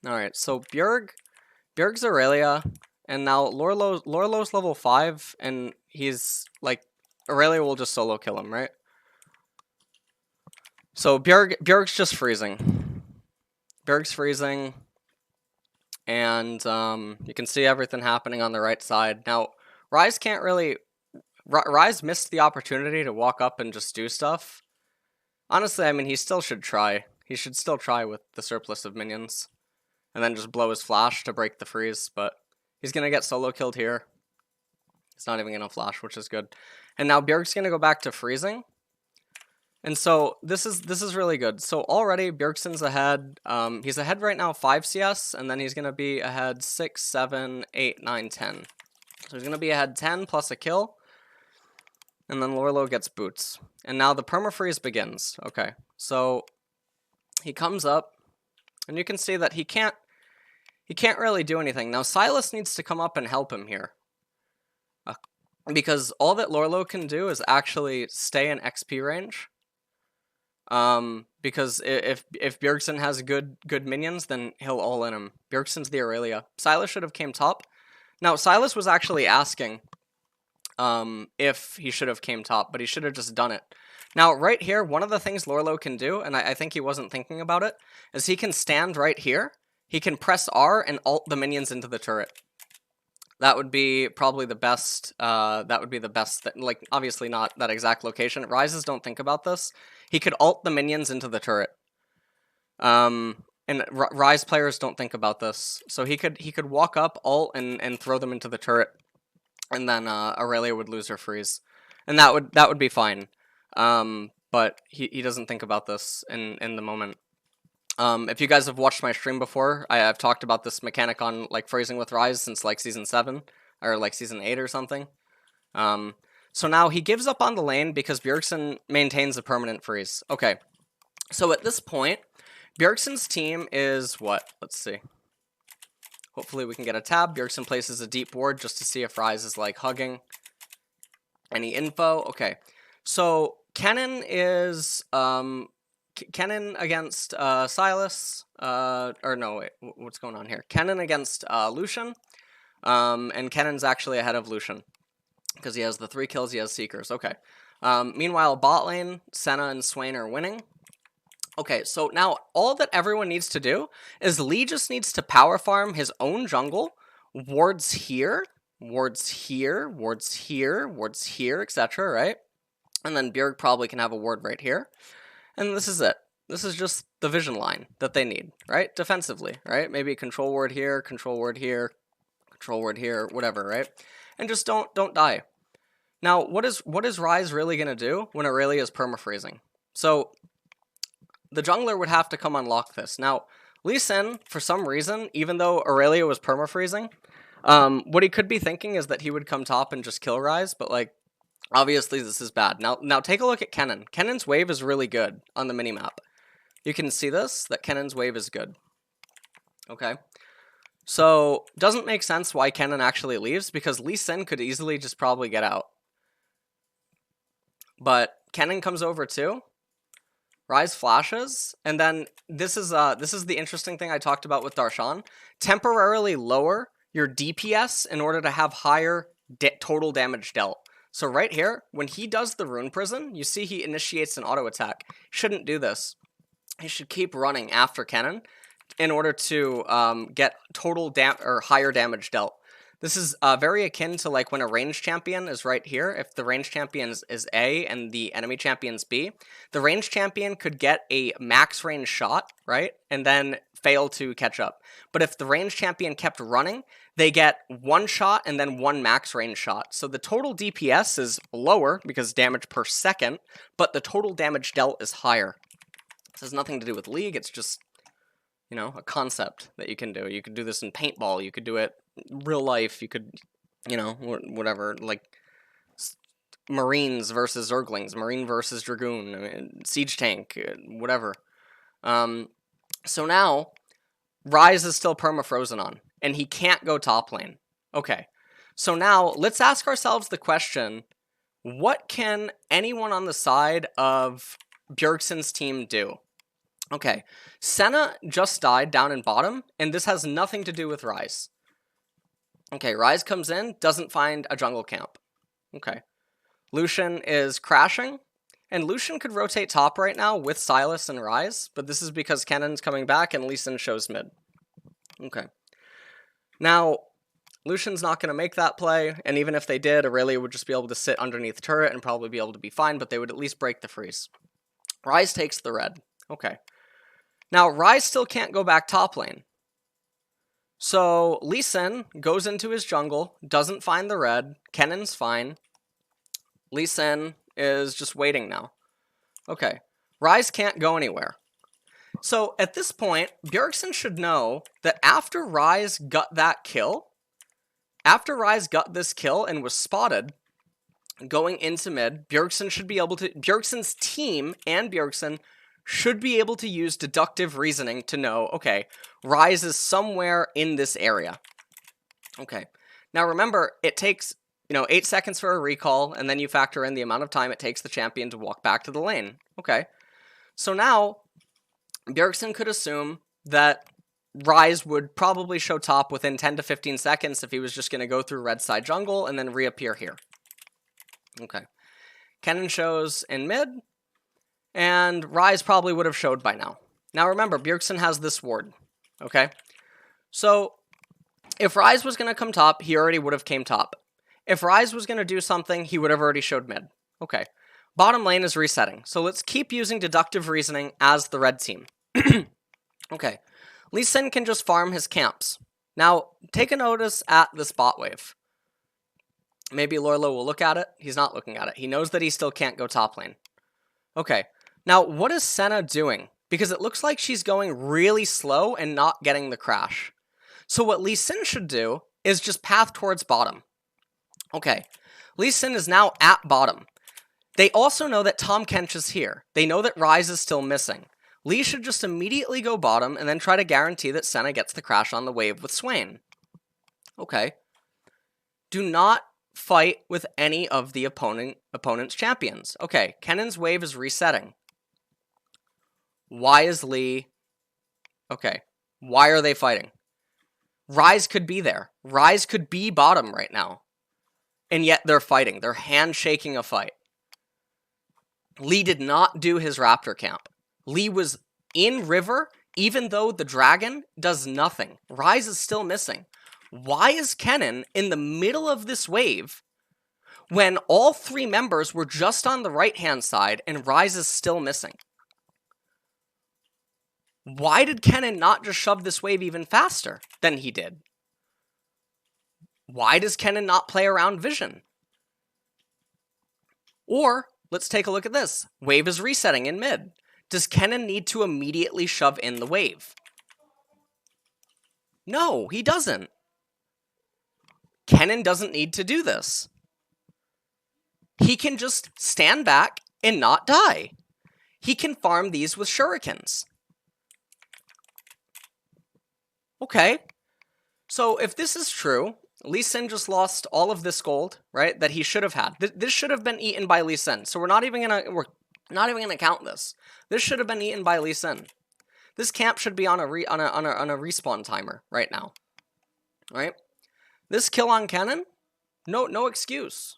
Alright, so Bjerg's Aurelia, and now Lourlo's level 5, and he's, like, Aurelia will just solo kill him, right? So Bjerg's just freezing. Bjerg's freezing, and you can see everything happening on the right side. Now, Ryze can't really... Ryze missed the opportunity to walk up and just do stuff. Honestly, I mean, he still should try. He should still try with the surplus of minions. And then just blow his flash to break the freeze, but he's going to get solo killed here. He's not even going to flash, which is good. And now Bjerg's going to go back to freezing. And so this is really good. So already Bjergsen's ahead. He's ahead right now 5 CS, and then he's going to be ahead 6, 7, 8, 9, 10. So he's going to be ahead 10 plus a kill. And then Lourlo gets boots. And now the permafreeze begins. Okay, so he comes up, and you can see that he can't really do anything. Now Sylas needs to come up and help him here. Because all that Lourlo can do is actually stay in XP range. Because if Bjergsen has good minions, then he'll all in him. Bjergsen's the Aurelia. Sylas should have came top. Now Sylas was actually asking if he should have came top, but he should have just done it. Now right here, one of the things Lourlo can do, and I think he wasn't thinking about it, is he can stand right here. He can press R and ult the minions into the turret. That would be probably the best. That would be the best. Like, obviously not that exact location. Ryzes don't think about this. He could ult the minions into the turret. And Ryze players don't think about this. So he could walk up, ult, and throw them into the turret, and then Aurelia would lose her freeze, and that would be fine. But he doesn't think about this in the moment. If you guys have watched my stream before, I've talked about this mechanic on like freezing with Ryze since like season 7 or like season 8 or something. So now he gives up on the lane because Bjergsen maintains a permanent freeze. Okay, so at this point, Bjergsen's team is what? Let's see. Hopefully we can get a tab. Bjergsen places a deep ward just to see if Ryze is like hugging. Any info? Okay, so Kennen is Kennen against Sylas, or no, wait, what's going on here? Kennen against Lucian, and Kennen's actually ahead of Lucian, because he has the 3 kills, he has Seekers, okay. Meanwhile, bot lane, Senna and Swain are winning. Okay, so now all that everyone needs to do is Lee just needs to power farm his own jungle, wards here, wards here, wards here, wards here, etc., right? And then Bjerg probably can have a ward right here. And this is it. This is just the vision line that they need, right? Defensively, right? Maybe control ward here, control ward here, control ward here, whatever, right? And just don't die. Now, what is Ryze really gonna do when Aurelia is permafreezing? So the jungler would have to come unlock this. Now, Lee Sin, for some reason, even though Aurelia was permafreezing, what he could be thinking is that he would come top and just kill Ryze, but like, obviously, this is bad. Now take a look at Kennen. Kennen's wave is really good on the minimap. You can see this, that Kennen's wave is good. Okay. So, doesn't make sense why Kennen actually leaves, because Lee Sin could easily just probably get out. But Kennen comes over too. Ryze flashes, and then this is the interesting thing I talked about with Darshan. Temporarily lower your DPS in order to have higher total damage dealt. So right here, when he does the Rune Prison, you see he initiates an auto attack. Shouldn't do this. He should keep running after Kennen in order to get total or higher damage dealt. This is very akin to like when a ranged champion is right here. If the ranged champion is A and the enemy champion's B, the ranged champion could get a max range shot, right? And then fail to catch up. But if the ranged champion kept running, they get 1 shot and then 1 max range shot. So the total DPS is lower because damage per second, but the total damage dealt is higher. This has nothing to do with League, it's just, you know, a concept that you can do. You could do this in paintball, you could do it in real life, you could, you know, whatever, like Marines versus Zerglings, Marine versus Dragoon, I mean, Siege Tank, whatever. So now, Ryze is still perma-frozen on, and he can't go top lane. Okay, so now let's ask ourselves the question, what can anyone on the side of Bjergsen's team do? Okay, Senna just died down in bottom, and this has nothing to do with Rise. Okay, Rise comes in, doesn't find a jungle camp. Okay. Lucian is crashing, and Lucian could rotate top right now with Sylas and Rise, but this is because Kennen's coming back and Lee Sin shows mid. Okay. Now, Lucian's not going to make that play, and even if they did, Aurelia would just be able to sit underneath turret and probably be able to be fine, but they would at least break the freeze. Rise takes the red. Okay. Now, Rise still can't go back top lane. So, Lee Sin goes into his jungle, doesn't find the red, Kennen's fine. Lee Sin is just waiting now. Okay. Rise can't go anywhere. So, at this point, Bjergsen should know that after Rise got that kill, after Rise got this kill and was spotted going into mid, Bjergsen should be able to, Bjergsen's team and Bjergsen should be able to use deductive reasoning to know, okay, Rise is somewhere in this area. Okay. Now remember, it takes, 8 seconds for a recall, and then you factor in the amount of time it takes the champion to walk back to the lane. Okay. So now, Bjergsen could assume that Rise would probably show top within 10 to 15 seconds if he was just going to go through red side jungle and then reappear here. Okay. Kennen shows in mid, and Rise probably would have showed by now. Now remember, Bjergsen has this ward. Okay? So, if Rise was going to come top, he already would have came top. If Rise was going to do something, he would have already showed mid. Okay. Bottom lane is resetting, so let's keep using deductive reasoning as the red team. Okay. Lee Sin can just farm his camps. Now, take a notice at this bot wave. Maybe Lourlo will look at it. He's not looking at it. He knows that he still can't go top lane. Okay. Now, what is Senna doing? Because it looks like she's going really slow and not getting the crash. So what Lee Sin should do is just path towards bottom. Okay. Lee Sin is now at bottom. They also know that Tahm Kench is here. They know that Rise is still missing. Lee should just immediately go bottom and then try to guarantee that Senna gets the crash on the wave with Swain. Okay. Do not fight with any of the opponent's champions. Okay, Kennen's wave is resetting. Why is Lee... Okay, why are they fighting? Rise could be there. Rise could be bottom right now. And yet they're fighting. They're handshaking a fight. Lee did not do his Raptor camp. Lee was in river, even though the dragon does nothing. Rise is still missing. Why is Kennen in the middle of this wave when all 3 members were just on the right-hand side and Rise is still missing? Why did Kennen not just shove this wave even faster than he did? Why does Kennen not play around vision? Or, let's take a look at this. Wave is resetting in mid. Does Kennen need to immediately shove in the wave? No, he doesn't. Kennen doesn't need to do this. He can just stand back and not die. He can farm these with shurikens. Okay. So if this is true, Lee Sin just lost all of this gold, right? That he should have had. This should have been eaten by Lee Sin. So we're not even gonna count this. This should have been eaten by Lee Sin. This camp should be on a respawn timer right now. Right? This kill on Kennen, no excuse.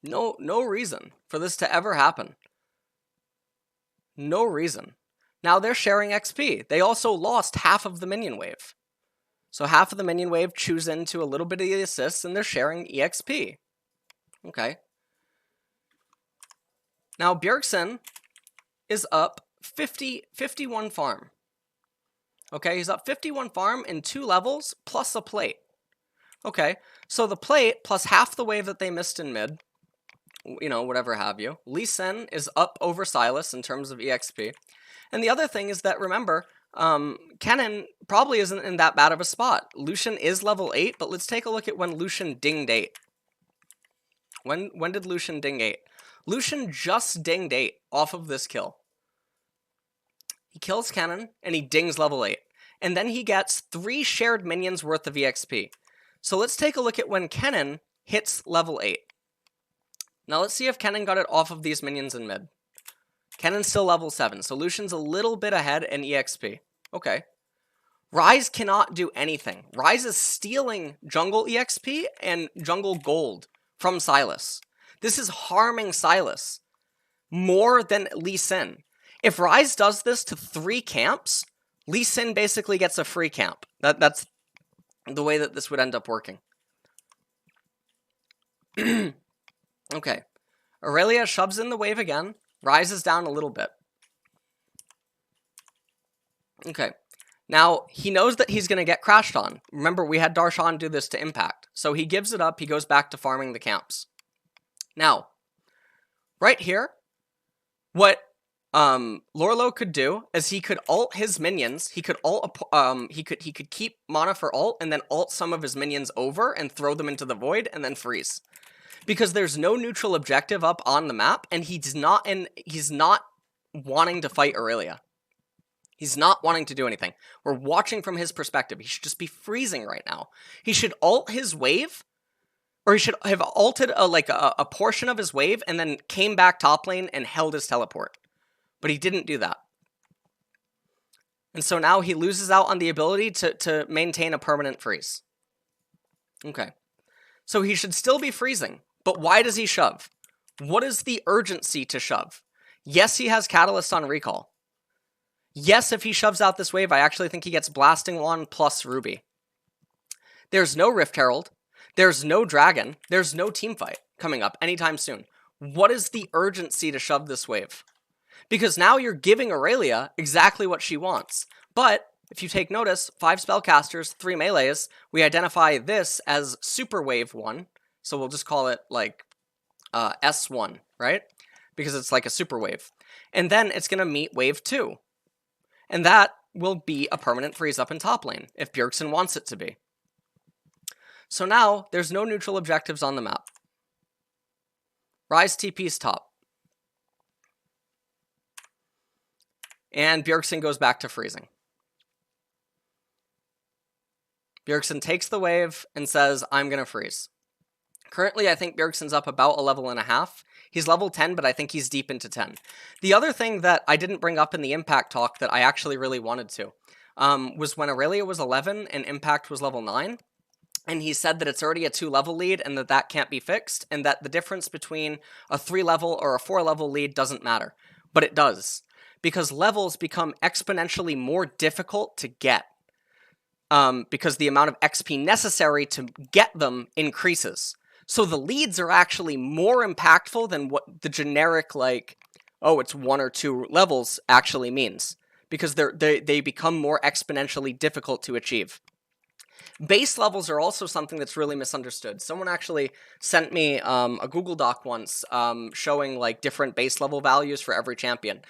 No reason for this to ever happen. No reason. Now they're sharing XP. They also lost half of the minion wave. So half of the minion wave chews into a little bit of the assists, and they're sharing EXP. Okay. Now Bjergsen is up 51 farm. Okay, he's up 51 farm in 2 levels plus a plate. Okay, so the plate plus half the wave that they missed in mid, whatever have you. Lee Sin is up over Sylas in terms of EXP. And the other thing is that, remember, Kennen probably isn't in that bad of a spot. Lucian is level 8, but let's take a look at when Lucian dinged 8. When did Lucian ding 8? Lucian just dinged 8 off of this kill. He kills Kennen, and he dings level 8. And then he gets 3 shared minions worth of EXP. So let's take a look at when Kennen hits level 8. Now let's see if Kennen got it off of these minions in mid. Kennen's still level 7, so Lucian's a little bit ahead in EXP. Okay. Ryze cannot do anything. Ryze is stealing jungle EXP and jungle gold from Sylas. This is harming Sylas more than Lee Sin. If Ryze does this to 3 camps, Lee Sin basically gets a free camp. That's the way that this would end up working. Okay. Aurelia shoves in the wave again. Ryze is down a little bit. Okay. Now, he knows that he's going to get crashed on. Remember, we had Darshan do this to Impact. So he gives it up. He goes back to farming the camps. Now, right here, what Lourlo could do is he could ult his minions. He could he could keep mana for ult and then ult some of his minions over and throw them into the void and then freeze. Because there's no neutral objective up on the map, and he's not wanting to fight Aurelia. He's not wanting to do anything. We're watching from his perspective. He should just be freezing right now. He should ult his wave, or he should have ulted a portion of his wave and then came back top lane and held his teleport. But he didn't do that. And so now he loses out on the ability to maintain a permanent freeze. Okay. So he should still be freezing. But why does he shove? What is the urgency to shove? Yes, he has Catalyst on recall. Yes, if he shoves out this wave, I actually think he gets Blasting Wand plus Ruby. There's no Rift Herald. There's no Dragon. There's no teamfight coming up anytime soon. What is the urgency to shove this wave? Because now you're giving Aurelia exactly what she wants. But if you take notice, 5 spellcasters, 3 melees, we identify this as Super Wave 1. So we'll just call it like S1, right? Because it's like a super wave. And then it's going to meet wave 2. And that will be a permanent freeze up in top lane, if Bjergsen wants it to be. So now, there's no neutral objectives on the map. Ryze TP's top. And Bjergsen goes back to freezing. Bjergsen takes the wave and says, I'm going to freeze. Currently, I think Bjergsen's up about a level and a half. He's level 10, but I think he's deep into 10. The other thing that I didn't bring up in the Impact talk that I actually really wanted to was when Aurelia was 11 and Impact was level 9. And he said that it's already a 2-level lead and that can't be fixed, and that the difference between a 3-level or a 4-level lead doesn't matter. But it does, because levels become exponentially more difficult to get, because the amount of XP necessary to get them increases. So the leads are actually more impactful than what the generic, like, oh, it's 1 or 2 levels actually means, because they become more exponentially difficult to achieve. Base levels are also something that's really misunderstood. Someone actually sent me a Google Doc once showing like different base level values for every champion.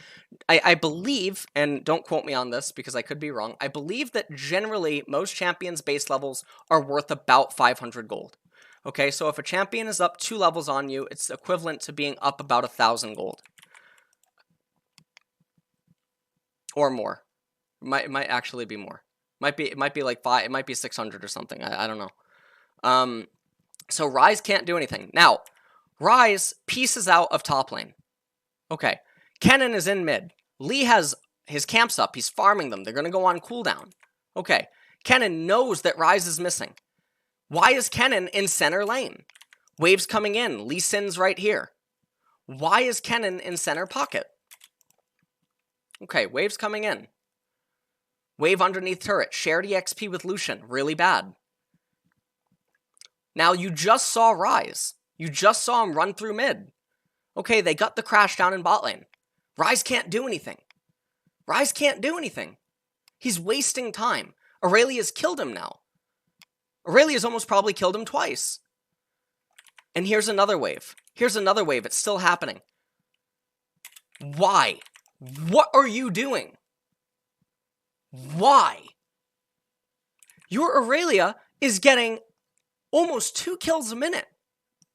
I believe, and don't quote me on this because I could be wrong, I believe that generally most champions' base levels are worth about 500 gold. Okay, so if a champion is up 2 levels on you, it's equivalent to being up about 1,000 gold. Or more. It might actually be more. It might be like 5, it might be 600 or something. I don't know. So Ryze can't do anything. Now, Ryze pieces out of top lane. Okay. Kennen is in mid. Lee has his camps up. He's farming them. They're going to go on cooldown. Okay. Kennen knows that Ryze is missing. Why is Kennen in center lane? Waves coming in. Lee Sin's right here. Why is Kennen in center pocket? Okay, waves coming in. Wave underneath turret. Shared EXP with Lucian. Really bad. Now, you just saw Ryze. You just saw him run through mid. Okay, they got the crash down in bot lane. Ryze can't do anything. Ryze can't do anything. He's wasting time. Aurelia's killed him now. Aurelia's almost probably killed him twice. And here's another wave. Here's another wave. It's still happening. Why? What are you doing? Why? Your Aurelia is getting almost 2 kills a minute.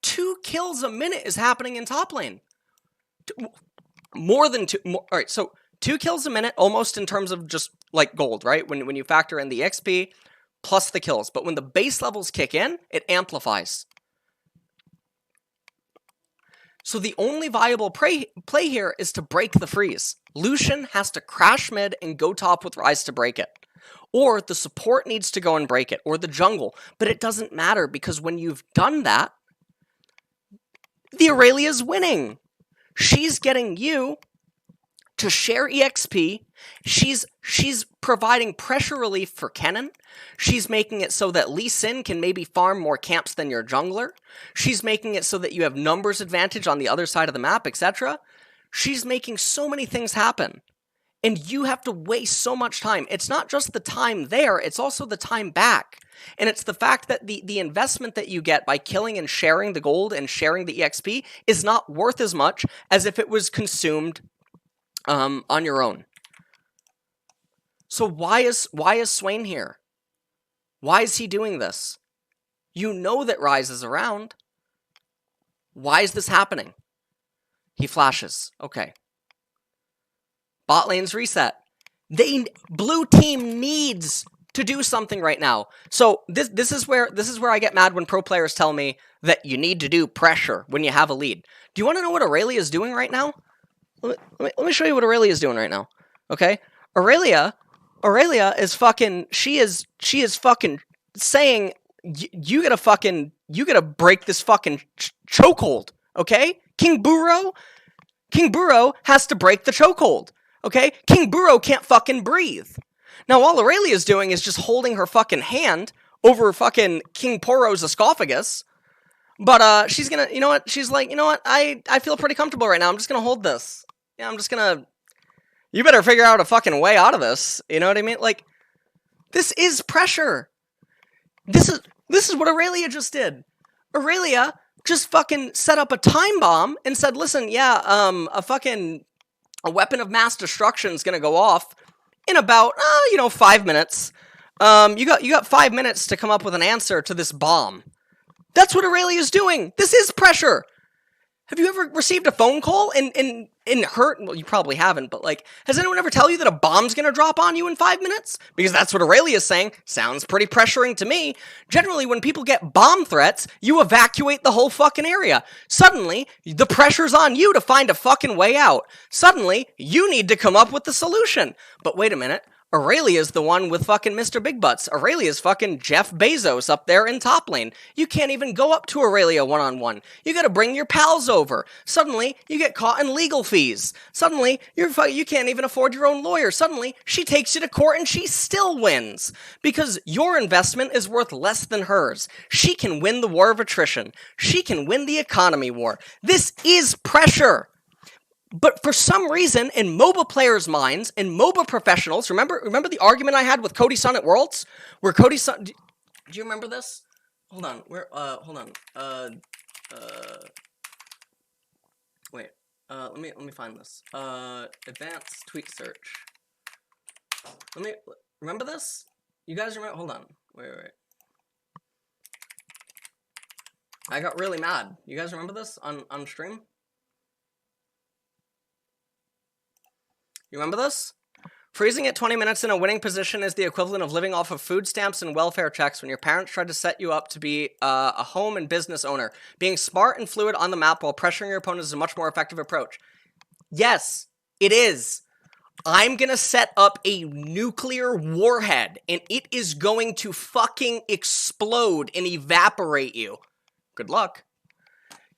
2 kills a minute is happening in top lane. More than 2. All right, so 2 kills a minute almost in terms of just like gold, right? When you factor in the XP plus the kills. But when the base levels kick in, it amplifies. So the only viable play here is to break the freeze. Lucian has to crash mid and go top with Ryze to break it. Or the support needs to go and break it, or the jungle. But it doesn't matter, because when you've done that, the Aurelia's winning. She's getting you to share EXP. She's providing pressure relief for Kennen. She's making it so that Lee Sin can maybe farm more camps than your jungler. She's making it so that you have numbers advantage on the other side of the map, etc. She's making so many things happen. And you have to waste so much time. It's not just the time there, it's also the time back. And it's the fact that the investment that you get by killing and sharing the gold and sharing the EXP is not worth as much as if it was consumed on your own. So why is Swain here? Why is he doing this? You know that Ryze is around. Why is this happening? He flashes. Okay. Bot lane's reset. Blue team needs to do something right now. So this is where I get mad when pro players tell me that you need to do pressure when you have a lead. Do you want to know what Aurelia is doing right now? Let me show you what Aurelia is doing right now. Okay? Aurelia is fucking, she is fucking saying, you gotta break this fucking chokehold. Okay? King Burrow has to break the chokehold. Okay? King Burrow can't fucking breathe. Now, all Aurelia's doing is just holding her fucking hand over fucking King Poro's esophagus. But, she's gonna, you know what? She's like, you know what? I feel pretty comfortable right now. I'm just gonna hold this. Yeah, I'm just gonna... You better figure out a fucking way out of this. You know what I mean? Like, this is pressure. This is what Aurelia just did. Aurelia just fucking set up a time bomb and said, listen, yeah, a weapon of mass destruction is gonna go off in about, 5 minutes. You got 5 minutes to come up with an answer to this bomb. That's what Aurelia's doing. This is pressure. Have you ever received a phone call and heard, well, you probably haven't, but like, has anyone ever tell you that a bomb's gonna drop on you in 5 minutes? Because that's what Aurelia's saying. Sounds pretty pressuring to me. Generally, when people get bomb threats, you evacuate the whole fucking area. Suddenly, the pressure's on you to find a fucking way out. Suddenly, you need to come up with the solution. But wait a minute. Aurelia's the one with fucking Mr. Big Butts. Aurelia's fucking Jeff Bezos up there in top lane. You can't even go up to Aurelia one-on-one. You gotta bring your pals over. Suddenly, you get caught in legal fees. Suddenly, you can't even afford your own lawyer. Suddenly, she takes you to court and she still wins. Because your investment is worth less than hers. She can win the war of attrition. She can win the economy war. This is pressure. But for some reason, in MOBA players' minds, in MOBA professionals, remember the argument I had with Cody Sun at Worlds? Where Cody Sun... Do you remember this? Hold on. Hold on. Wait. Let me find this. Advanced tweet search. Remember this? You guys remember? Hold on. Wait. I got really mad. You guys remember this on stream? You remember this? Freezing at 20 minutes in a winning position is the equivalent of living off of food stamps and welfare checks when your parents tried to set you up to be a home and business owner. Being smart and fluid on the map while pressuring your opponents is a much more effective approach. Yes, it is. I'm gonna set up a nuclear warhead, and it is going to fucking explode and evaporate you. Good luck.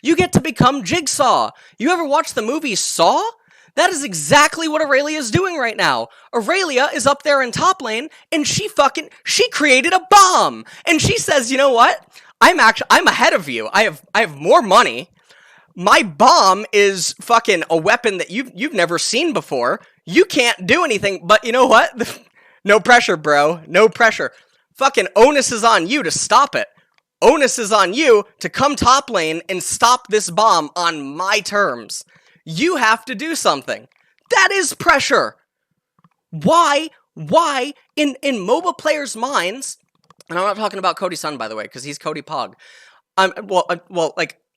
You get to become Jigsaw. You ever watch the movie Saw? That is exactly what Aurelia is doing right now. Aurelia is up there in top lane, and she created a bomb. And she says, you know what? I'm ahead of you. I have more money. My bomb is fucking a weapon that you've never seen before. You can't do anything, but you know what? No pressure, bro. No pressure. Fucking onus is on you to stop it. Onus is on you to come top lane and stop this bomb on my terms. You have to do something. That is pressure. Why in MOBA players' minds, and I'm not talking about Cody Sun, by the way, because he's Cody Pog.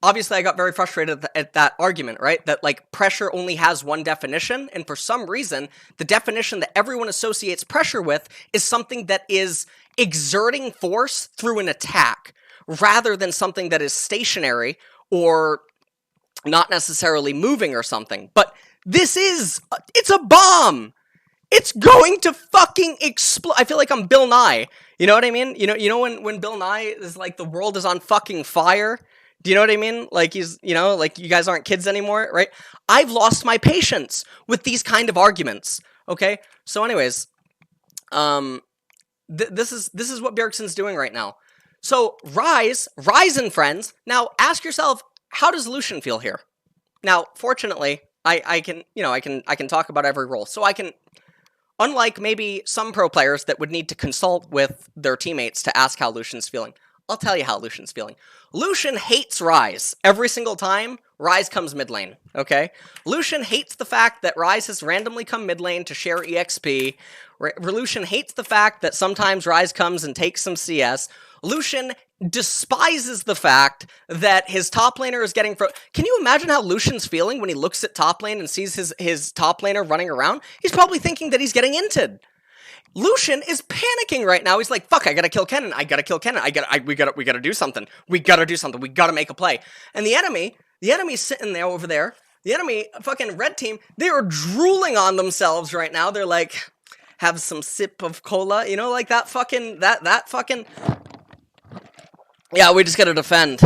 Obviously I got very frustrated at that argument, right? That, like, pressure only has one definition, and for some reason, the definition that everyone associates pressure with is something that is exerting force through an attack, rather than something that is stationary or not necessarily moving or something. But it's a bomb. It's going to fucking explode. I feel like I'm Bill Nye. You know what I mean? You know when Bill Nye is like, the world is on fucking fire? Do you know what I mean? Like, he's, like, you guys aren't kids anymore, right? I've lost my patience with these kind of arguments, okay? So anyways, this is what Bjergsen's doing right now. So, Rise and friends, now ask yourself, how does Lucian feel here? Now, fortunately, I can talk about every role. So I can, unlike maybe some pro players that would need to consult with their teammates to ask how Lucian's feeling, I'll tell you how Lucian's feeling. Lucian hates Rise. Every single time Rise comes mid lane, okay? Lucian hates the fact that Rise has randomly come mid lane to share EXP. Lucian hates the fact that sometimes Rise comes and takes some CS. Lucian despises the fact that his top laner is getting... Can you imagine how Lucian's feeling when he looks at top lane and sees his top laner running around? He's probably thinking that he's getting inted. Lucian is panicking right now. He's like, fuck, I gotta kill Kennen. We gotta do something. We gotta make a play. And the enemy's sitting there over there. The enemy, fucking red team, they are drooling on themselves right now. They're like, have some sip of cola. You know, like that fucking, that fucking... Yeah, we just gotta defend.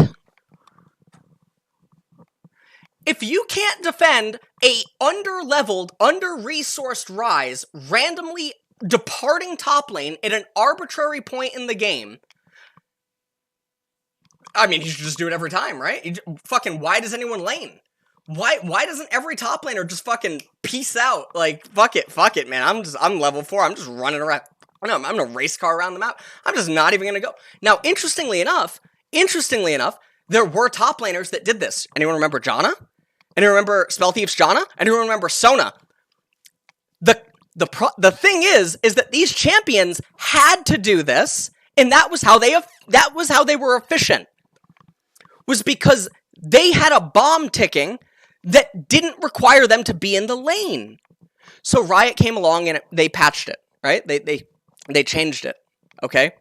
If you can't defend a under-leveled, under-resourced Rise randomly departing top lane at an arbitrary point in the game, I mean, you should just do it every time, right? Fucking, why does anyone lane? Why doesn't every top laner just fucking peace out? Like, fuck it, man. I'm level 4. I'm just running around. No, I'm gonna race car around the map. I'm just not even gonna go. Now, interestingly enough, there were top laners that did this. Anyone remember Janna? Anyone remember Spellthief's Janna? Anyone remember Sona? The thing is that these champions had to do this, and that was how they were efficient. Was because they had a bomb ticking that didn't require them to be in the lane. So Riot came along and they patched it, right? They changed it, okay?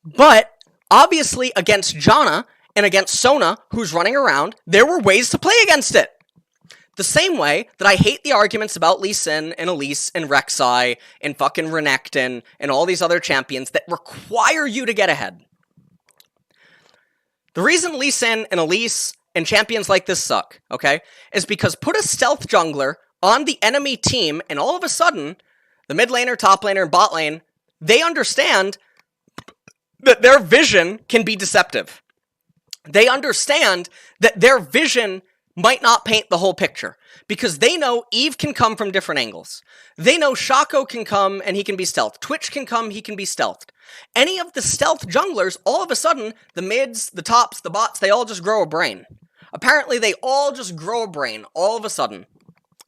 But obviously against Janna and against Sona, who's running around, there were ways to play against it. The same way that I hate the arguments about Lee Sin and Elise and Rek'Sai and fucking Renekton and all these other champions that require you to get ahead. The reason Lee Sin and Elise and champions like this suck, okay, is because put a stealth jungler on the enemy team and all of a sudden, the mid laner, top laner, and bot lane, they understand that their vision can be deceptive. They understand that their vision might not paint the whole picture, because they know Eve can come from different angles. They know Shaco can come and he can be stealthed. Twitch can come, he can be stealthed. Any of the stealth junglers, all of a sudden, the mids, the tops, the bots, they all just grow a brain. Apparently, they all just grow a brain all of a sudden.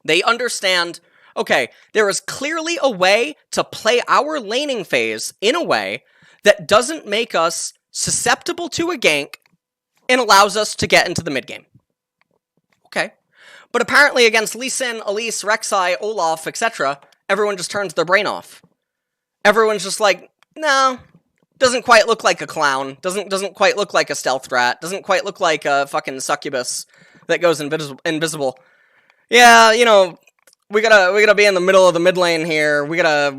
They understand, okay, there is clearly a way to play our laning phase in a way that doesn't make us susceptible to a gank and allows us to get into the mid game. Okay. But apparently against Lee Sin, Elise, Rek'Sai, Olaf, etc., everyone just turns their brain off. Everyone's just like, no, doesn't quite look like a clown, doesn't quite look like a stealth rat, doesn't quite look like a fucking succubus that goes invisible. Yeah, you know, we gotta be in the middle of the mid lane here. We gotta,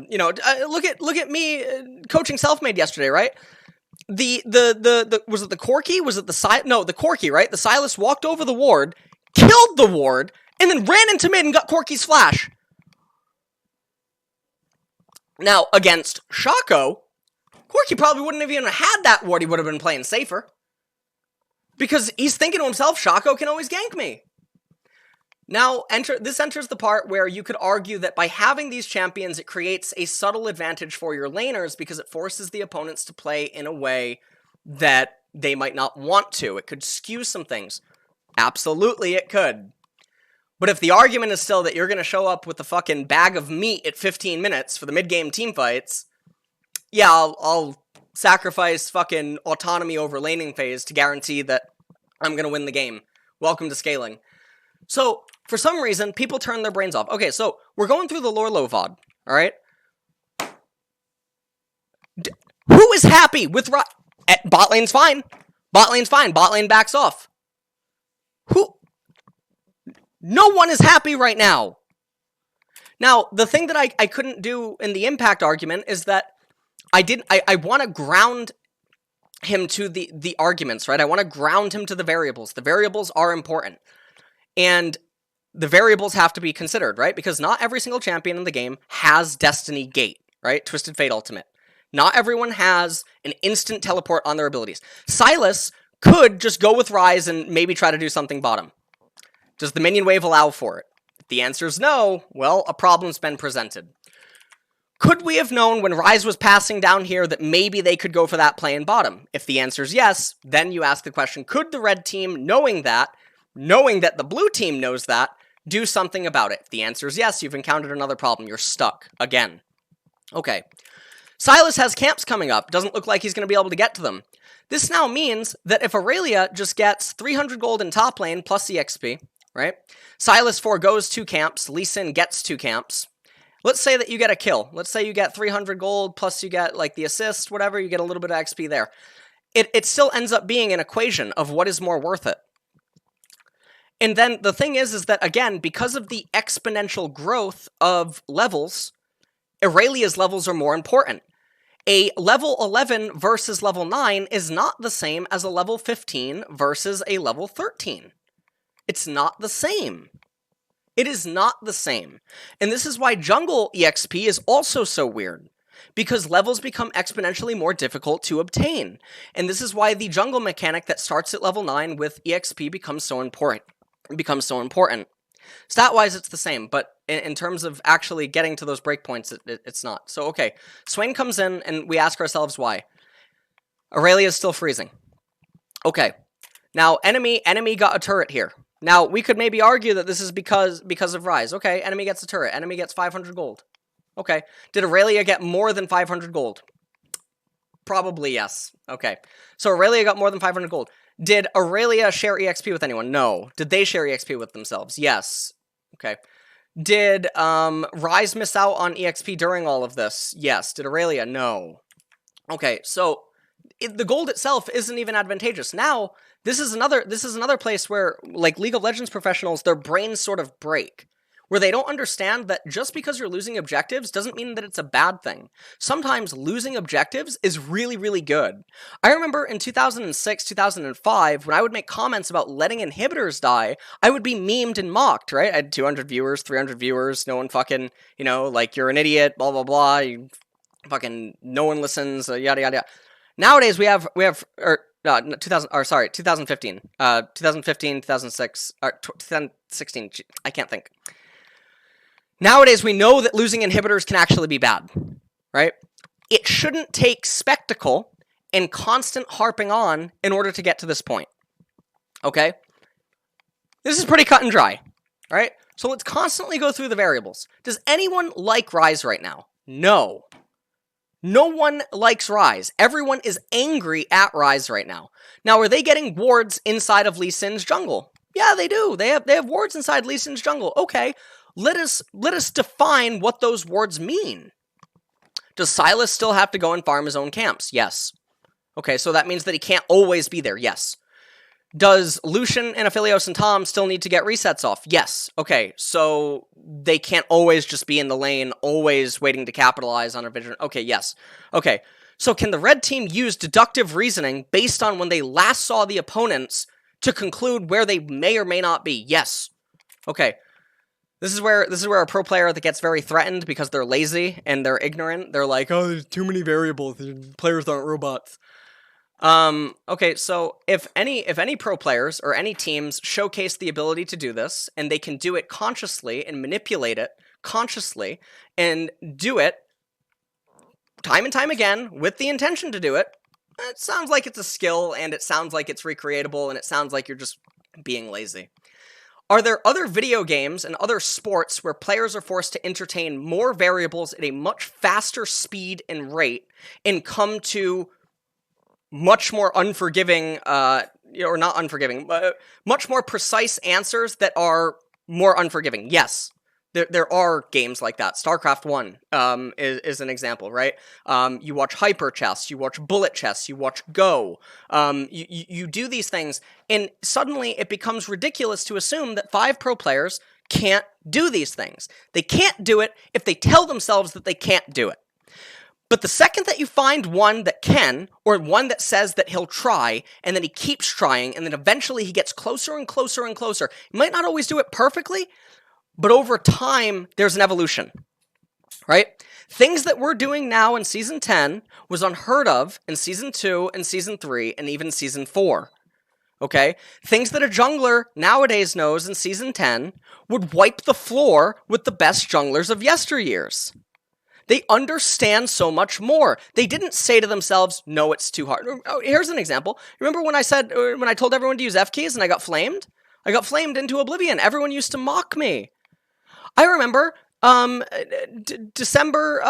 you know, look at me coaching Selfmade yesterday, right? The was it the Corki? Was it the Corki, right? The Silas walked over the ward, killed the ward, and then ran into mid and got Corki's flash. Now, against Shaco, Corki probably wouldn't have even had that ward. He would have been playing safer. Because he's thinking to himself, Shaco can always gank me. Now, this enters the part where you could argue that by having these champions, it creates a subtle advantage for your laners because it forces the opponents to play in a way that they might not want to. It could skew some things. Absolutely, it could. But if the argument is still that you're going to show up with a fucking bag of meat at 15 minutes for the mid-game teamfights, yeah, I'll sacrifice fucking autonomy over laning phase to guarantee that I'm going to win the game. Welcome to scaling. So, for some reason, people turn their brains off. Okay, so, we're going through the Lourlo VOD, alright? Who is happy with bot lane's fine. Bot lane's fine. Bot lane backs off. No one is happy right now. Now, the thing that I couldn't do in the impact argument is that I want to ground him to the arguments, right? I want to ground him to the variables. The variables are important. And the variables have to be considered, right? Because not every single champion in the game has Destiny Gate, right? Twisted Fate Ultimate. Not everyone has an instant teleport on their abilities. Sylas could just go with Rise and maybe try to do something bottom. Does the minion wave allow for it? If the answer is no, well, a problem's been presented. Could we have known when Rise was passing down here that maybe they could go for that play in bottom? If the answer is yes, then you ask the question, could the red team, knowing that the blue team knows that, do something about it? If the answer is yes, you've encountered another problem. You're stuck again. Okay. Sylas has camps coming up. Doesn't look like he's going to be able to get to them. This now means that if Aurelia just gets 300 gold in top lane plus EXP, right? Sylas forgoes 2 camps. Lee Sin gets 2 camps. Let's say that you get a kill. Let's say you get 300 gold, plus you get, like, the assist, whatever, you get a little bit of XP there. It still ends up being an equation of what is more worth it. And then the thing is that, again, because of the exponential growth of levels, Aurelia's levels are more important. A level 11 versus level 9 is not the same as a level 15 versus a level 13. It's not the same. It is not the same. And this is why jungle EXP is also so weird. Because levels become exponentially more difficult to obtain. And this is why the jungle mechanic that starts at level 9 with EXP becomes so important. Stat-wise, it's the same, but in terms of actually getting to those breakpoints, it's not. So, okay, Swain comes in, and we ask ourselves why. Aurelia is still freezing. Okay, now enemy got a turret here. Now, we could maybe argue that this is because of Rise. Okay, enemy gets a turret. Enemy gets 500 gold. Okay, did Aurelia get more than 500 gold? Probably yes. Okay, so Aurelia got more than 500 gold. Did Aurelia share EXP with anyone? No. Did they share EXP with themselves? Yes. Okay. Did Rise miss out on EXP during all of this? Yes. Did Aurelia? No. Okay, so the gold itself isn't even advantageous. Now, this is another place where, like, League of Legends professionals, their brains sort of break. Where they don't understand that just because you're losing objectives doesn't mean that it's a bad thing. Sometimes losing objectives is really, really good. I remember in 2006, 2005, when I would make comments about letting inhibitors die, I would be memed and mocked, right? I had 200 viewers, 300 viewers, no one fucking, like, you're an idiot, blah, blah, blah, no one listens, yada, yada, yada. Nowadays, we have 2015, 2006, 2016, I can't think. Nowadays, we know that losing inhibitors can actually be bad, right? It shouldn't take spectacle and constant harping on in order to get to this point, okay? This is pretty cut and dry, right? So let's constantly go through the variables. Does anyone like Rise right now? No. No one likes Rise. Everyone is angry at Rise right now. Now, are they getting wards inside of Lee Sin's jungle? Yeah, they do. They have wards inside Lee Sin's jungle. Okay. Let us define what those wards mean. Does Sylas still have to go and farm his own camps? Yes. Okay, so that means that he can't always be there. Yes. Does Lucian and Aphelios and Tom still need to get resets off? Yes. Okay, so they can't always just be in the lane, always waiting to capitalize on a vision. Okay, yes. Okay, so can the red team use deductive reasoning based on when they last saw the opponents to conclude where they may or may not be? Yes. Okay. This is where a pro player that gets very threatened because they're lazy and they're ignorant. They're like, oh, there's too many variables. Players aren't robots. Okay, so if any pro players or any teams showcase the ability to do this, and they can do it consciously and manipulate it consciously and do it time and time again with the intention to do it, it sounds like it's a skill, and it sounds like it's recreatable, and it sounds like you're just being lazy. Are there other video games and other sports where players are forced to entertain more variables at a much faster speed and rate and come to much more unforgiving, or not unforgiving, but much more precise answers that are more unforgiving? Yes. There are games like that. StarCraft 1 is an example, right? You watch Hyper Chess, you watch Bullet Chess, you watch Go. You do these things, and suddenly it becomes ridiculous to assume that 5 pro players can't do these things. They can't do it if they tell themselves that they can't do it. But the second that you find one that can, or one that says that he'll try, and then he keeps trying, and then eventually he gets closer and closer and closer, he might not always do it perfectly, but over time, there's an evolution, right? Things that we're doing now in Season 10 was unheard of in Season 2 and Season 3 and even Season 4, okay? Things that a jungler nowadays knows in Season 10 would wipe the floor with the best junglers of yesteryears. They understand so much more. They didn't say to themselves, no, it's too hard. Oh, here's an example. Remember when I told everyone to use F keys and I got flamed? I got flamed into oblivion. Everyone used to mock me. I remember December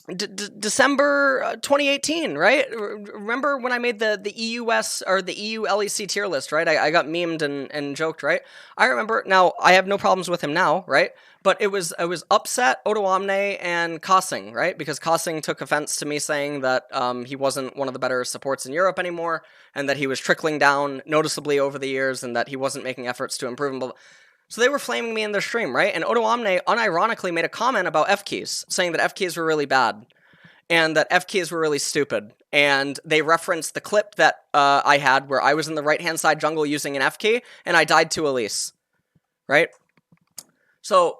2018, right? Remember when I made the EUS or the EU LEC tier list, right? I got memed and joked, right? I remember. Now I have no problems with him now, right? But it was Upset, Odoamne, and Kossing, right? Because Kossing took offense to me saying that he wasn't one of the better supports in Europe anymore, and that he was trickling down noticeably over the years, and that he wasn't making efforts to improve him. So they were flaming me in their stream, right? And Odoamne unironically made a comment about F keys, saying that F keys were really bad, and that F keys were really stupid. And they referenced the clip that I had where I was in the right-hand side jungle using an F key, and I died to Elise, right? So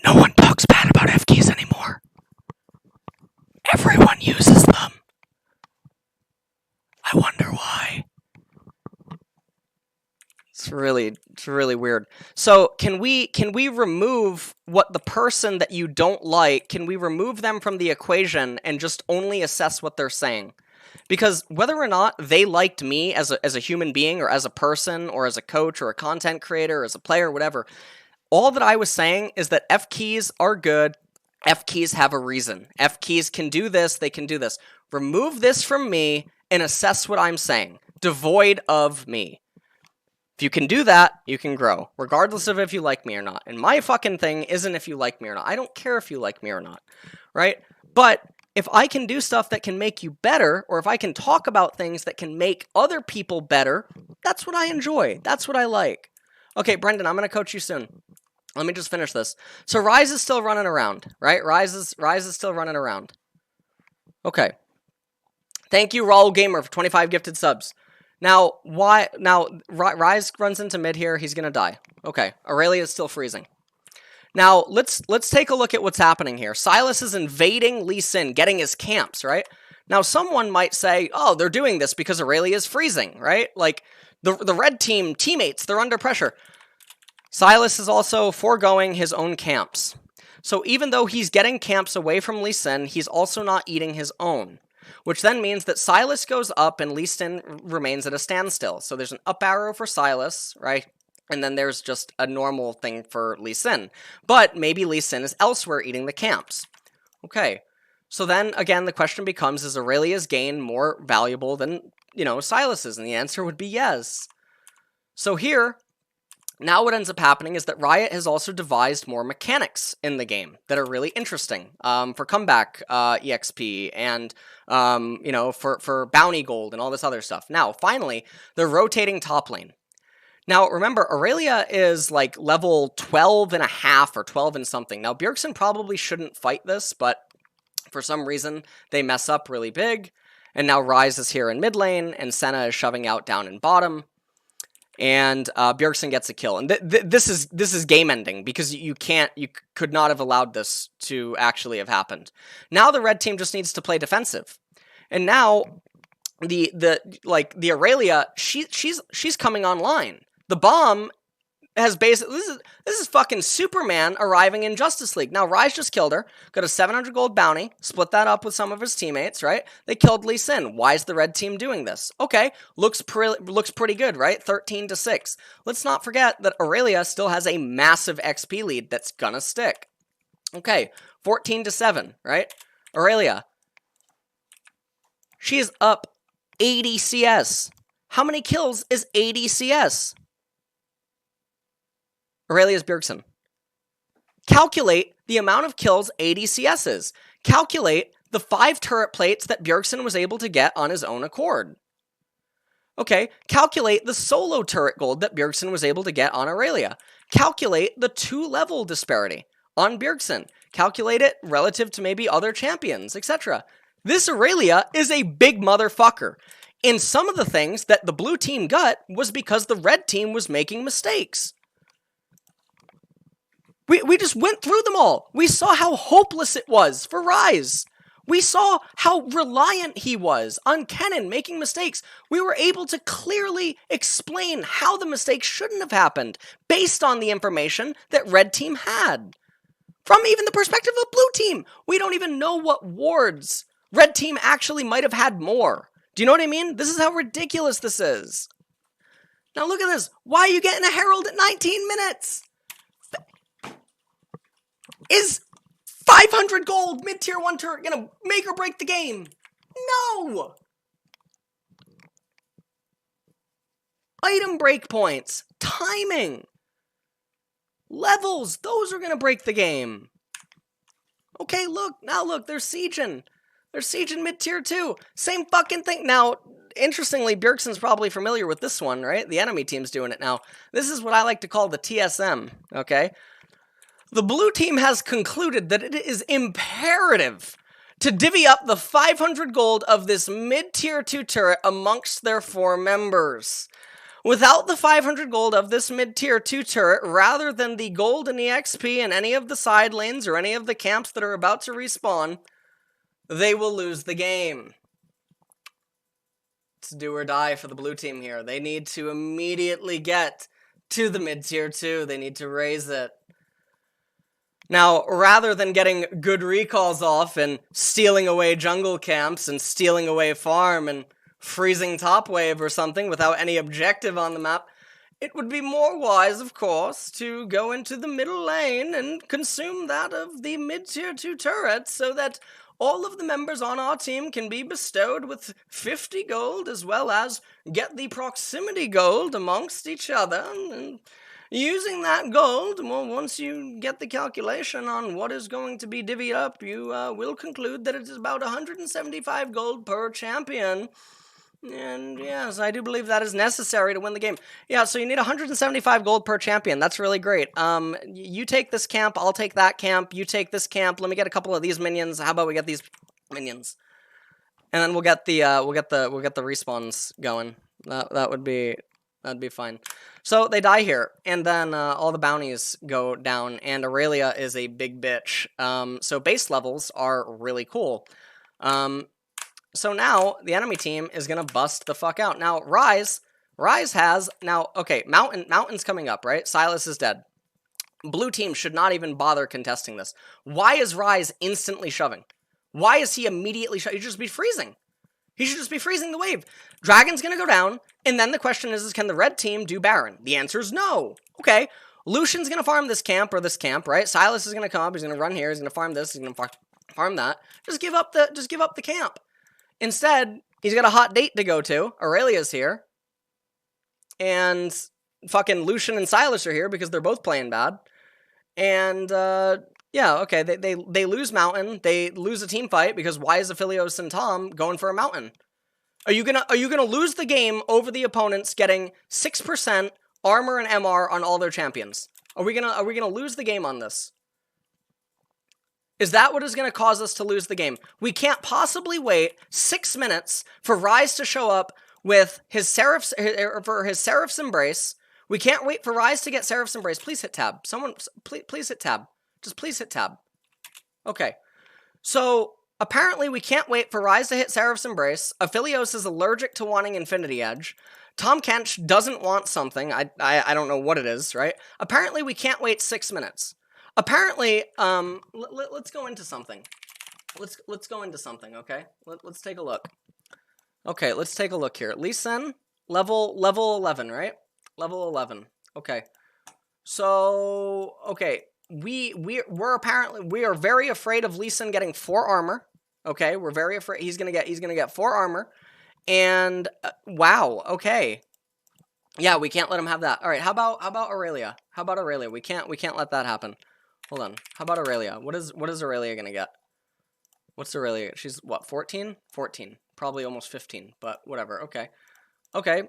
no one talks bad about F keys anymore. Everyone uses them. I wonder why. It's really weird. So can we remove what the person that you don't like, can we remove them from the equation and just only assess what they're saying? Because whether or not they liked me as a human being or as a person or as a coach or a content creator or as a player, whatever, all that I was saying is that F keys are good. F keys have a reason. F keys can do this, they can do this. Remove this from me and assess what I'm saying, devoid of me. If you can do that, you can grow, regardless of if you like me or not. And my fucking thing isn't if you like me or not. I don't care if you like me or not, right? But if I can do stuff that can make you better, or if I can talk about things that can make other people better, that's what I enjoy. That's what I like. Okay, Brendan, I'm going to coach you soon. Let me just finish this. So Rise is still running around, right? Rise is still running around. Okay. Thank you, Raul Gamer, for 25 gifted subs. Now, why? Now, Rise runs into mid here. He's gonna die. Okay, Aurelia is still freezing. Now, let's take a look at what's happening here. Sylas is invading Lee Sin, getting his camps, right? Now, someone might say, oh, they're doing this because Aurelia is freezing, right? Like, the red team teammates, they're under pressure. Sylas is also foregoing his own camps. So even though he's getting camps away from Lee Sin, he's also not eating his own. Which then means that Sylas goes up and Lee Sin remains at a standstill. So there's an up arrow for Sylas, right? And then there's just a normal thing for Lee Sin. But maybe Lee Sin is elsewhere eating the camps. Okay. So then, again, the question becomes, is Aurelia's gain more valuable than, Sylas's? And the answer would be yes. So here, now what ends up happening is that Riot has also devised more mechanics in the game that are really interesting for comeback EXP and, for bounty gold and all this other stuff. Now, finally, they're rotating top lane. Now, remember, Aurelia is like level 12 and a half or 12 and something. Now, Bjergsen probably shouldn't fight this, but for some reason, they mess up really big. And now Ryze is here in mid lane, and Senna is shoving out down in bottom. And Bjergsen gets a kill, and this is game ending because you could not have allowed this to actually have happened. Now the red team just needs to play defensive, and now the Aurelia she's coming online. The bomb has basically this is fucking Superman arriving in Justice League. Now Ryze just killed her, got a 700 gold bounty, split that up with some of his teammates, right? They killed Lee Sin. Why is the red team doing this? Okay, looks pretty good, right? 13-6. Let's not forget that Aurelia still has a massive XP lead that's gonna stick. Okay, 14-7, right? Aurelia, she is up 80 CS. How many kills is 80 CS? Aurelia's Bjergsen. Calculate the amount of kills ADCS is. Calculate the 5 turret plates that Bjergsen was able to get on his own accord. Okay, calculate the solo turret gold that Bjergsen was able to get on Aurelia. Calculate the 2 level disparity on Bjergsen. Calculate it relative to maybe other champions, etc. This Aurelia is a big motherfucker. And some of the things that the blue team got was because the red team was making mistakes. We just went through them all. We saw how hopeless it was for Ryze. We saw how reliant he was on Kennen making mistakes. We were able to clearly explain how the mistakes shouldn't have happened based on the information that red team had. From even the perspective of blue team, we don't even know what wards red team actually might have had more. Do you know what I mean? This is how ridiculous this is. Now look at this. Why are you getting a Herald at 19 minutes? Is 500 gold mid-tier 1 turret gonna make or break the game? No! Item breakpoints, timing, levels, those are gonna break the game. Okay, look, now look, they're sieging. They're sieging mid-tier 2. Same fucking thing. Now, interestingly, Bjergsen's probably familiar with this one, right? The enemy team's doing it now. This is what I like to call the TSM, okay? The blue team has concluded that it is imperative to divvy up the 500 gold of this mid-tier 2 turret amongst their 4 members. Without the 500 gold of this mid-tier 2 turret, rather than the gold and the XP in any of the side lanes or any of the camps that are about to respawn, they will lose the game. It's do or die for the blue team here. They need to immediately get to the mid-tier 2. They need to raise it. Now, rather than getting good recalls off and stealing away jungle camps and stealing away farm and freezing top wave or something without any objective on the map, it would be more wise, of course, to go into the middle lane and consume that of the mid-tier 2 turret so that all of the members on our team can be bestowed with 50 gold as well as get the proximity gold amongst each other. And using that gold, well, once you get the calculation on what is going to be divvied up, you will conclude that it is about 175 gold per champion. And yes, I do believe that is necessary to win the game. Yeah, so you need 175 gold per champion. That's really great. You take this camp, I'll take that camp, you take this camp, let me get a couple of these minions. How about we get these minions? And then we'll get the respawns going. That'd be fine. So they die here, and then all the bounties go down, and Aurelia is a big bitch. So base levels are really cool. So now the enemy team is gonna bust the fuck out. Now Ryze has now okay. Mountain's coming up, right? Sylas is dead. Blue team should not even bother contesting this. Why is Ryze instantly shoving? Why is he immediately shoving? He should just be freezing. He should just be freezing the wave. Dragon's gonna go down, and then the question is can the red team do Baron? The answer is no. Okay, Lucian's gonna farm this camp, right? Sylas is gonna come up, he's gonna run here, he's gonna farm this, he's gonna farm that. Just give up the camp. Instead, he's got a hot date to go to. Aurelia's here. And fucking Lucian and Sylas are here because they're both playing bad. And, yeah, okay, they lose Mountain. They lose a team fight because why is Aphelios and Tom going for a Mountain? Are you gonna lose the game over the opponents getting 6% armor and MR on all their champions? Are we gonna lose the game on this? Is that what is going to cause us to lose the game? We can't possibly wait 6 minutes for Ryze to show up with his Seraph's Embrace. We can't wait for Ryze to get Seraph's Embrace. Please hit tab. Someone, please hit tab. Just please hit tab. Okay. So, apparently we can't wait for Ryze to hit Seraph's Embrace. Aphelios is allergic to wanting Infinity Edge. Tom Kench doesn't want something. I don't know what it is, right? Apparently we can't wait 6 minutes. Apparently, let's go into something. Let's go into something, okay? Let's take a look. Okay, let's take a look here. Lee Sin, level 11, right? Level 11. Okay. So, okay, we are very afraid of Lee Sin getting 4 armor. Okay, we're very afraid he's gonna get 4 armor. And wow, okay. Yeah, we can't let him have that. All right, how about Aurelia? How about Aurelia? We can't let that happen. Hold on. How about Aurelia? What is Aurelia gonna get? What's Aurelia? She's what, 14? 14. Probably almost 15, but whatever. Okay. Okay.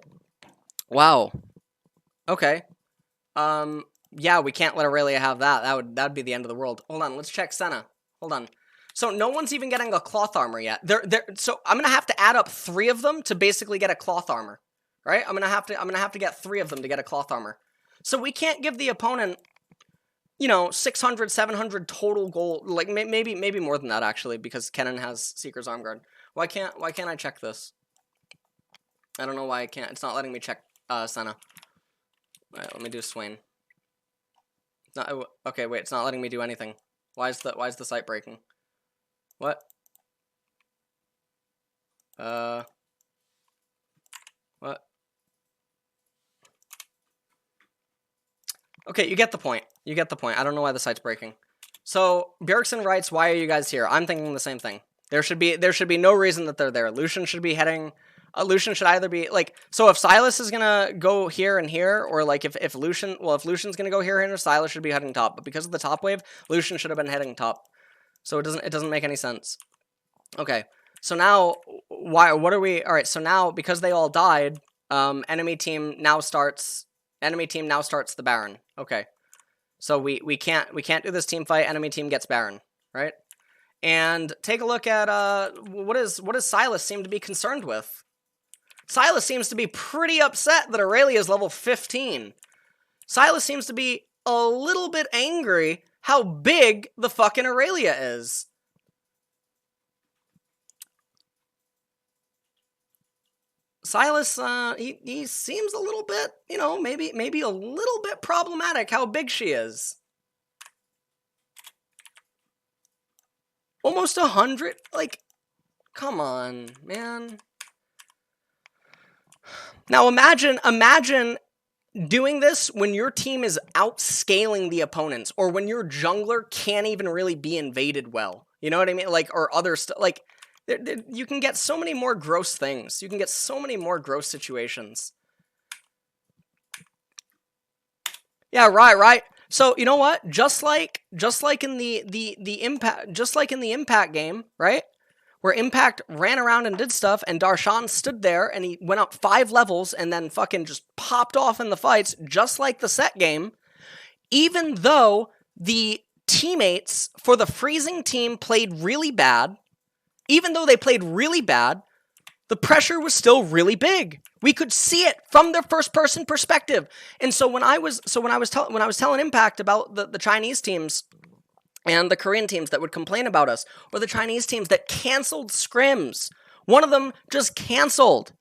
Wow. Okay. Yeah, we can't let Aurelia have that. That'd be the end of the world. Hold on, let's check Senna. Hold on. So no one's even getting a cloth armor yet. So I'm gonna have to add up 3 of them to basically get a cloth armor. Right? I'm gonna have to get 3 of them to get a cloth armor. So we can't give the opponent, 600, 700 total gold. Like maybe more than that actually, because Kennen has Seeker's Arm Guard. Why can't I check this? I don't know why I can't. It's not letting me check Senna. Alright, let me do Swain. Okay, wait, it's not letting me do anything. Why is the site breaking? What? What? Okay, you get the point. You get the point. I don't know why the site's breaking. So, Bjergsen writes, why are you guys here? I'm thinking the same thing. There should be no reason that they're there. Lucian should be heading... Lucian should either be, like... So, if Silas is gonna go here and here, or, like, if Lucian's gonna go here and here, Silas should be heading top. But because of the top wave, Lucian should have been heading top. So, it doesn't make any sense. Okay. So, now, what are we... Alright, so now, because they all died, enemy team now starts the Baron. Okay. So we can't do this team fight. Enemy team gets Baron, right? And take a look at what does Silas seem to be concerned with? Silas seems to be pretty upset that Aurelia is level 15. Silas seems to be a little bit angry how big the fucking Aurelia is. Silas, he seems a little bit, maybe a little bit problematic how big she is. Almost 100? Like, come on, man. Now imagine doing this when your team is outscaling the opponents, or when your jungler can't even really be invaded well. You know what I mean? Like, or other stuff, like... You can get so many more gross things. You can get so many more gross situations. Yeah, right. So you know what? Just like in the Impact game, right? Where Impact ran around and did stuff, and Darshan stood there and he went up 5 levels and then fucking just popped off in the fights, just like the set game. Even though the teammates for the freezing team played really bad. Even though they played really bad, the pressure was still really big. We could see it from their first-person perspective. And so when I was telling Impact about the Chinese teams and the Korean teams that would complain about us, or the Chinese teams that canceled scrims, one of them just canceled.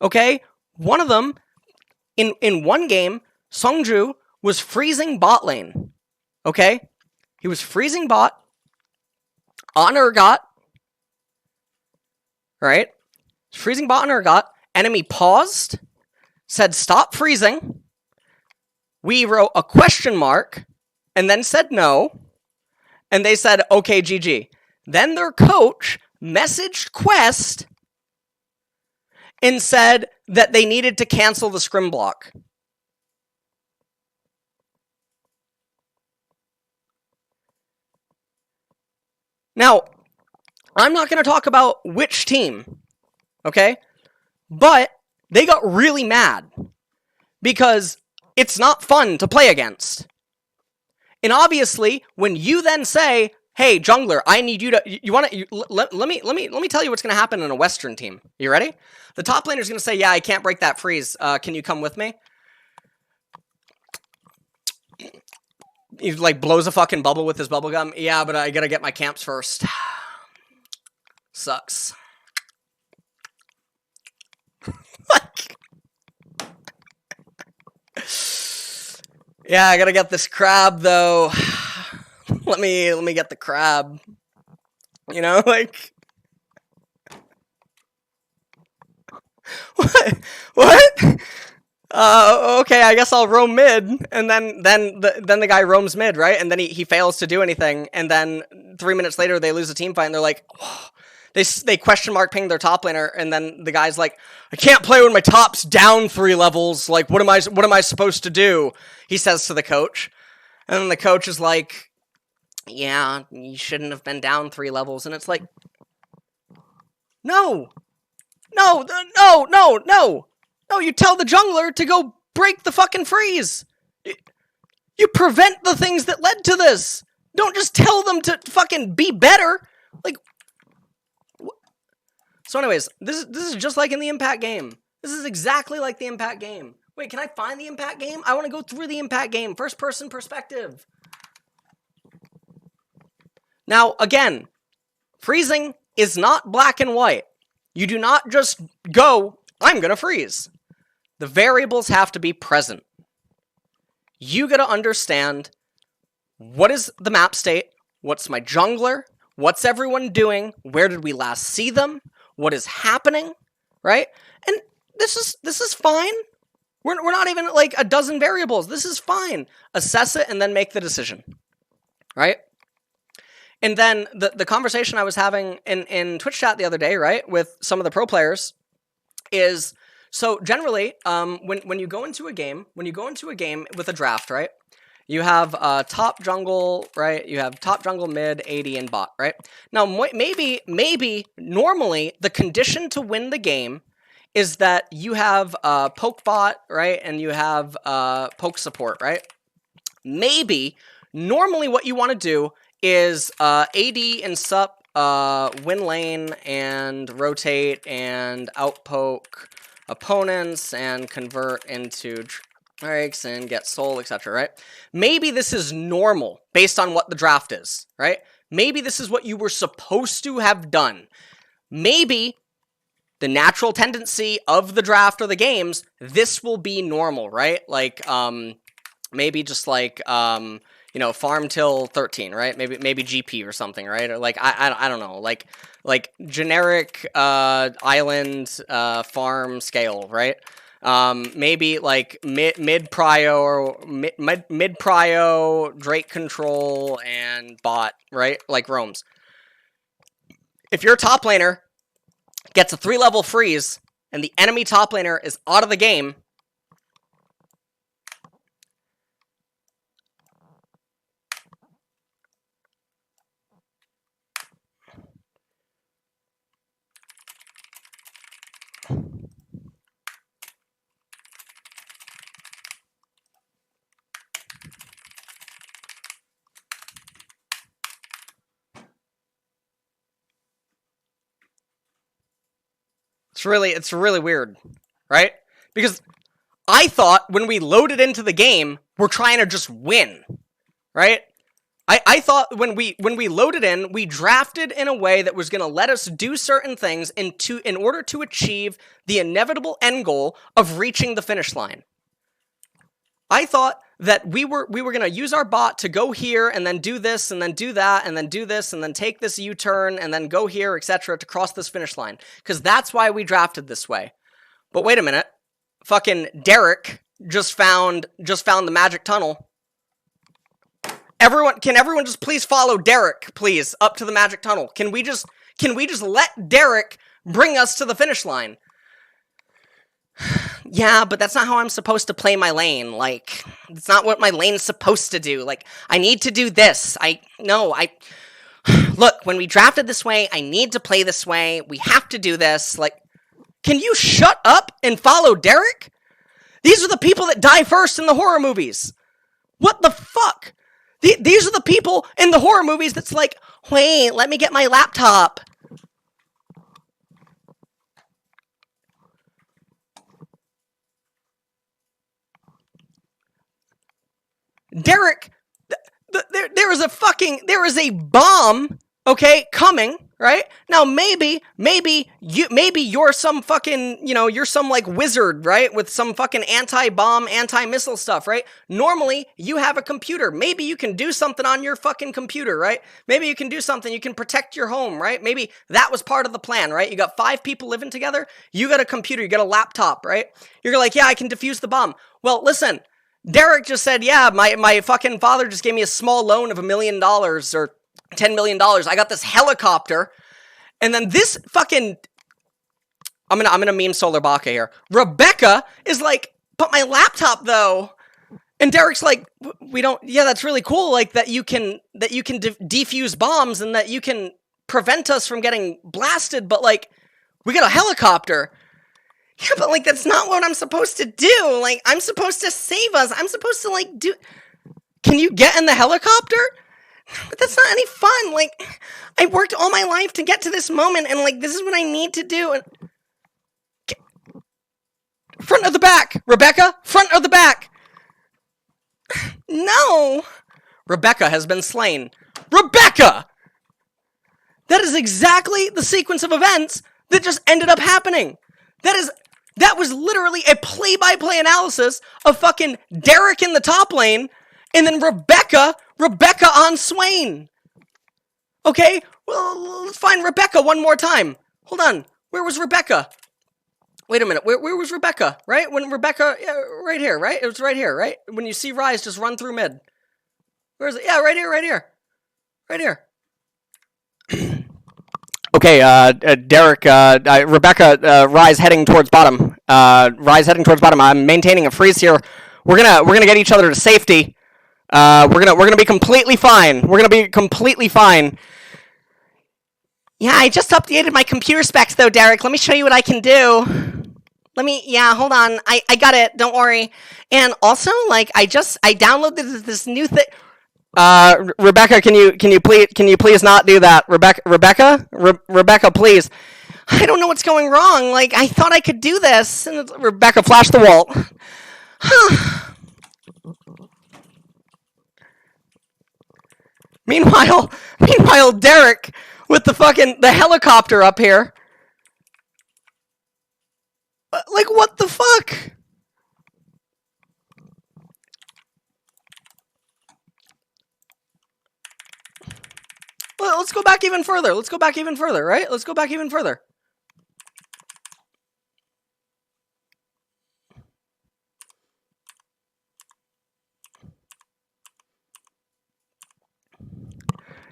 Okay, one of them in one game, Songju was freezing bot lane. Okay, he was freezing bot. On Urgot, right? Freezing bot on Urgot. Enemy paused, said stop freezing. We wrote a question mark, and then said no. And they said, okay, GG. Then their coach messaged Quest and said that they needed to cancel the scrim block. Now, I'm not going to talk about which team, okay? But they got really mad because it's not fun to play against. And obviously, when you then say, "Hey, jungler, I need you to let me tell you what's going to happen in a Western team. You ready? The top laner is going to say, "Yeah, I can't break that freeze. Can you come with me?" He like blows a fucking bubble with his bubble gum. Yeah, but I gotta get my camps first. Sucks. Yeah, I gotta get this crab though. let me get the crab. You know, like what? Okay, I guess I'll roam mid, and then the guy roams mid, right? And then he fails to do anything, and then 3 minutes later they lose a team fight, and they're like, whoa, They question mark ping their top laner, and then the guy's like, I can't play when my top's down 3 levels. Like, what am I supposed to do? He says to the coach. And then the coach is like, yeah, you shouldn't have been down 3 levels. And it's like, no, you tell the jungler to go break the fucking freeze. You prevent the things that led to this. Don't just tell them to fucking be better. Like, so anyways, this is just like in the Impact game. This is exactly like the Impact game. Wait, can I find the Impact game? I want to go through the Impact game. First person perspective. Now, again, freezing is not black and white. You do not just go, I'm going to freeze. The variables have to be present. You got to understand, what is the map state? What's my jungler? What's everyone doing? Where did we last see them? What is happening? Right? And this is fine. We're not even like a dozen variables. This is fine. Assess it and then make the decision. Right? And then the conversation I was having in Twitch chat the other day, right, with some of the pro players is, so generally, when you go into a game with a draft, right, you have top jungle, right, you have top jungle, mid, AD, and bot, right? Now, maybe normally the condition to win the game is that you have poke bot, right, and you have poke support, right? Maybe normally what you want to do is AD and sup, win lane and rotate and outpoke opponents and convert into drakes and get soul, etc., right? Maybe this is normal based on what the draft is, right? Maybe this is what you were supposed to have done. Maybe the natural tendency of the draft or the games, this will be normal, right? Like, maybe just like, you know, farm till 13, right? Maybe GP or something, right? Or like, I don't know, like generic island farm scale, right? Maybe like mid prio Drake control and bot, right? Like roams. If your top laner gets a 3-level freeze and the enemy top laner is out of the game, it's really weird, right? Because I thought when we loaded into the game, we're trying to just win, right? I thought when we loaded in, we drafted in a way that was going to let us do certain things in order to achieve the inevitable end goal of reaching the finish line. I thought that we were going to use our bot to go here and then do this and then do that and then do this and then take this U-turn and then go here, etc., to cross this finish line. Because that's why we drafted this way. But wait a minute. Fucking Derek just found the magic tunnel. Can everyone just please follow Derek, please, up to the magic tunnel? Can we just let Derek bring us to the finish line? Yeah, but that's not how I'm supposed to play my lane. Like, it's not what my lane's supposed to do. Like, I need to do this. Look, when we drafted this way, I need to play this way. We have to do this. Like, can you shut up and follow Derek? These are the people that die first in the horror movies. What the fuck? These are the people in the horror movies that's like, wait, let me get my laptop. Derek, there is a bomb, okay, coming, right? Now maybe you're some fucking, you're some like wizard, right? With some fucking anti-bomb, anti-missile stuff, right? Normally you have a computer. Maybe you can do something on your fucking computer, right? Maybe you can do something, you can protect your home, right? Maybe that was part of the plan, right? You got 5 people living together, you got a computer, you got a laptop, right? You're like, yeah, I can defuse the bomb. Well, listen, Derek just said, yeah, my fucking father just gave me a small loan of $1 million or $10 million. I got this helicopter, And then this fucking... I'm gonna meme Solar Baka here. Rebecca is like, but my laptop though. And Derek's like, we don't... Yeah, that's really cool. Like, that you can defuse bombs and that you can prevent us from getting blasted. But, like, we got a helicopter. Yeah, but, like, that's not what I'm supposed to do. Like, I'm supposed to save us. I'm supposed to, like, do... Can you get in the helicopter? But that's not any fun. Like, I worked all my life to get to this moment. And, like, this is what I need to do. And... Front or the back? Rebecca? Front or the back? No! Rebecca has been slain. Rebecca! That is exactly the sequence of events that just ended up happening. That was literally a play-by-play analysis of fucking Derek in the top lane, and then Rebecca on Swain. Okay? Well, let's find Rebecca one more time. Hold on. Where was Rebecca? Wait a minute, where was Rebecca, right? When Rebecca, yeah, right here, right? It was right here, right? When you see Ryze, just run through mid. Where is it? Yeah, right here. Right here. Okay, Derek, Rebecca, Ryze heading towards bottom. I'm maintaining a freeze here. We're gonna get each other to safety. We're gonna be completely fine. Yeah, I just updated my computer specs though, Derek. Let me show you what I can do. Hold on. I got it. Don't worry. And also, like, I downloaded this new thing. Rebecca, can you please not do that? Rebecca, please. I don't know what's going wrong. Like, I thought I could do this. And Rebecca, flash the wall. Meanwhile, Derek with the helicopter up here. Like, what the fuck? Well, let's go back even further. Right? Let's go back even further.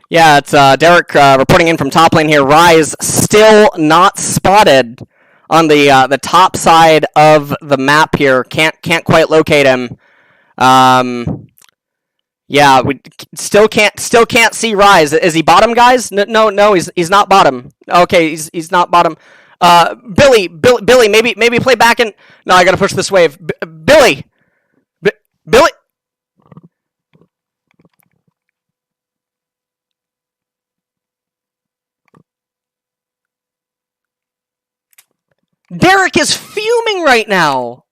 Yeah, it's Derek reporting in from top lane here. Ryze still not spotted on the top side of the map here. Can't quite locate him. Yeah, we still can't see Ryze. Is he bottom, guys? No, he's not bottom. Okay, he's not bottom. Billy, maybe play back and... No, I gotta push this wave. Billy! Derek is fuming right now!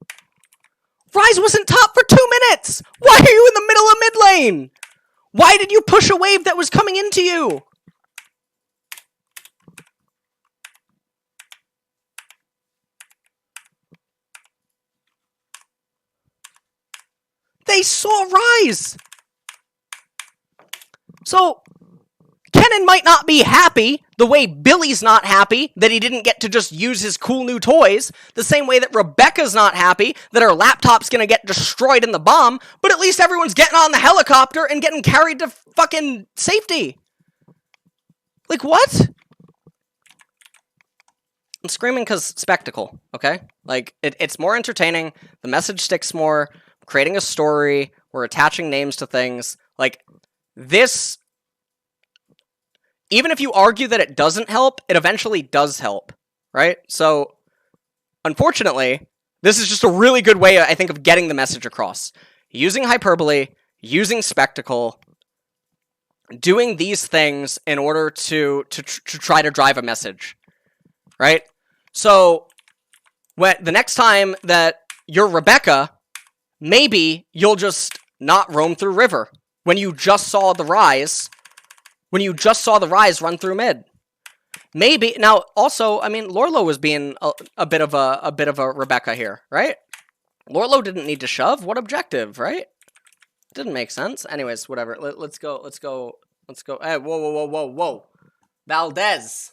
Ryze wasn't top for 2 minutes! Why are you in the middle of mid lane? Why did you push a wave that was coming into you? They saw Ryze! So, Kennen might not be happy the way Billy's not happy that he didn't get to just use his cool new toys, the same way that Rebecca's not happy that her laptop's gonna get destroyed in the bomb, but at least everyone's getting on the helicopter and getting carried to fucking safety. Like, what? I'm screaming because spectacle, okay? Like, it's more entertaining, the message sticks more, creating a story, we're attaching names to things. Like, this... Even if you argue that it doesn't help, it eventually does help, right? So, unfortunately, this is just a really good way, I think, of getting the message across. Using hyperbole, using spectacle, doing these things in order to try to drive a message, right? So, the next time that you're Rebecca, maybe you'll just not roam through river when you just saw the Ryze. When you just saw the Ryze run through mid. Maybe now also, I mean, Lourlo was being a bit of a Rebecca here, right? Lourlo didn't need to shove. What objective, right? Didn't make sense. Anyways, whatever. Let's go. Hey, whoa. Valdez.